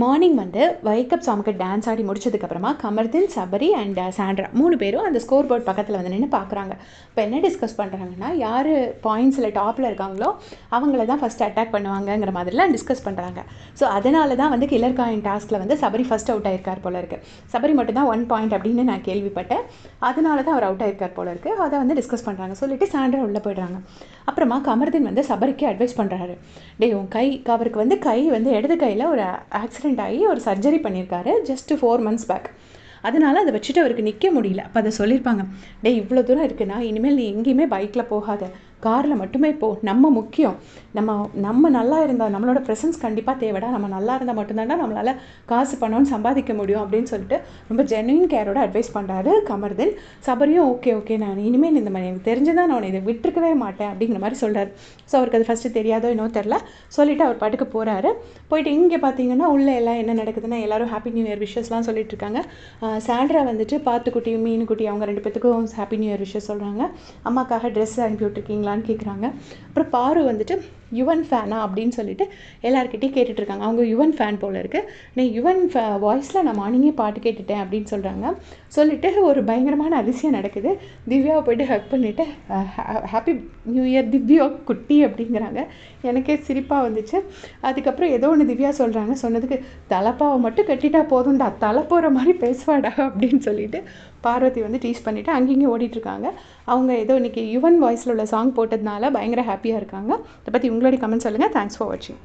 Morning வந்து வைக்கப் சாங்க்கு dance ஆடி முடிச்சதுக்கப்புறமா கமர்தீன், சபரி அண்ட் சாண்ட்ரா 3 பேரும் அந்த ஸ்கோர் போர்ட் பக்கத்தில் வந்து நின்று பார்க்குறாங்க. இப்போ என்ன டிஸ்கஸ் பண்ணுறாங்கன்னா, யார் பாயிண்ட்ஸில் டாப்பில் இருக்காங்களோ அவங்கள தான் ஃபஸ்ட்டு அட்டாக் பண்ணுவாங்கங்கிற மாதிரிலாம் டிஸ்கஸ் பண்ணுறாங்க. ஸோ அதனால தான் வந்து கில்லர் காயின் டாஸ்கில் வந்து சபரி ஃபஸ்ட் அவுட் ஆயிருக்கார் போல இருக்குது. சபரி மட்டும் தான் 1 பாயிண்ட் அப்படின்னு நான் கேள்விப்பட்டேன். அதனால தான் அவர் அவுட் ஆயிருக்கார் போல இருக்குது. அதை வந்து டிஸ்கஸ் பண்ணுறாங்க. சொல்லிவிட்டு சாண்ட்ரா உள்ளே போயிடுறாங்க. அப்புறமா கமர்தீன் வந்து சபரிக்கு அட்வைஸ் பண்ணுறாரு. உன் அவருக்கு வந்து கை வந்து இடது கையில் ஒரு ஆக்சிடென்ட் ஆகி ஒரு சர்ஜரி பண்ணியிருக்காரு ஜஸ்ட் 4 months பேக். அதனால் அதை வச்சுட்டு அவருக்கு நிற்க முடியல. அப்போ அதை சொல்லியிருப்பாங்க, இவ்வளோ தூரம் இருக்குன்னா இனிமேல் நீ எங்கேயுமே பைக்கில் போகாத, காரில் மட்டுமே போ. நம்ம முக்கியம். நம்ம நல்லா இருந்தால் நம்மளோட ப்ரெசன்ஸ் கண்டிப்பாக தேவைடா. நம்ம நல்லா இருந்தால் மட்டும்தான்டா நம்மளால் காசு பணம்னு சம்பாதிக்க முடியும் அப்படின்னு சொல்லிட்டு ரொம்ப ஜென்யூன் கேரோட அட்வைஸ் பண்ணுறாரு கமர்தீன். சபரியும் ஓகே நான் இனிமேல் இந்த மாதிரி எனக்கு தெரிஞ்சுதான் நான் இதை விட்டுருக்கவே மாட்டேன் அப்படிங்கிற மாதிரி சொல்கிறார். ஸோ அவருக்கு அது ஃபஸ்ட்டு தெரியாதோ இன்னும் தெரில. சொல்லிவிட்டு அவர் பாட்டுக்கு போகிறாரு. போயிட்டு இங்கே பார்த்தீங்கன்னா உள்ளே எல்லாம் என்ன நடக்குதுன்னா எல்லோரும் ஹாப்பி நியூ இயர் விஷஸ்லாம் சொல்லிட்டு இருக்காங்க. சாண்ட்ரா வந்துட்டு பாத்துக்குட்டி மீனுக்குட்டி அவங்க 2 பேத்துக்கும் ஹாப்பி நியூ இயர் விஷஸ் சொல்கிறாங்க. அம்மாக்காக ட்ரெஸ் அனுப்பி விட்டுருக்கீங்களான்னு கேட்குறாங்க. அப்புறம் பாரு வந்துட்டு யுவன் ஃபேனா அப்படின்னு சொல்லிட்டு எல்லாருக்கிட்டையும் கேட்டுட்ருக்காங்க. அவங்க யுவன் ஃபேன் போல் இருக்குது. நான் யுவன் வாய்ஸில் நான் மார்னிங்கே பாட்டு கேட்டுட்டேன் அப்படின்னு சொல்கிறாங்க. சொல்லிவிட்டு ஒரு பயங்கரமான அதிசயம் நடக்குது. திவ்யாவை போய்ட்டு ஹக் பண்ணிவிட்டு ஹாப்பி நியூ இயர் திவ்யா குட்டி அப்படிங்கிறாங்க. எனக்கே சிரிப்பாக வந்துச்சு. அதுக்கப்புறம் ஏதோ ஒன்று திவ்யா சொல்கிறாங்க. சொன்னதுக்கு தலைப்பாவை மட்டும் கட்டிட்டா போதும்டா, தலை போகிற மாதிரி பேசுவாடா அப்படின்னு சொல்லிட்டு பார்வதி வந்து டீஸ் பண்ணிவிட்டு அங்கேயும் ஓடிட்டுருக்காங்க. அவங்க ஏதோ இன்றைக்கி யுவன் வாய்ஸில் உள்ள சாங் போட்டதுனால பயங்கர ஹாப்பியாக இருக்காங்க. இதை பற்றி உங்களுடைய கமெண்ட் சொல்லுங்கள். தேங்க்ஸ் ஃபார் வாட்சிங்.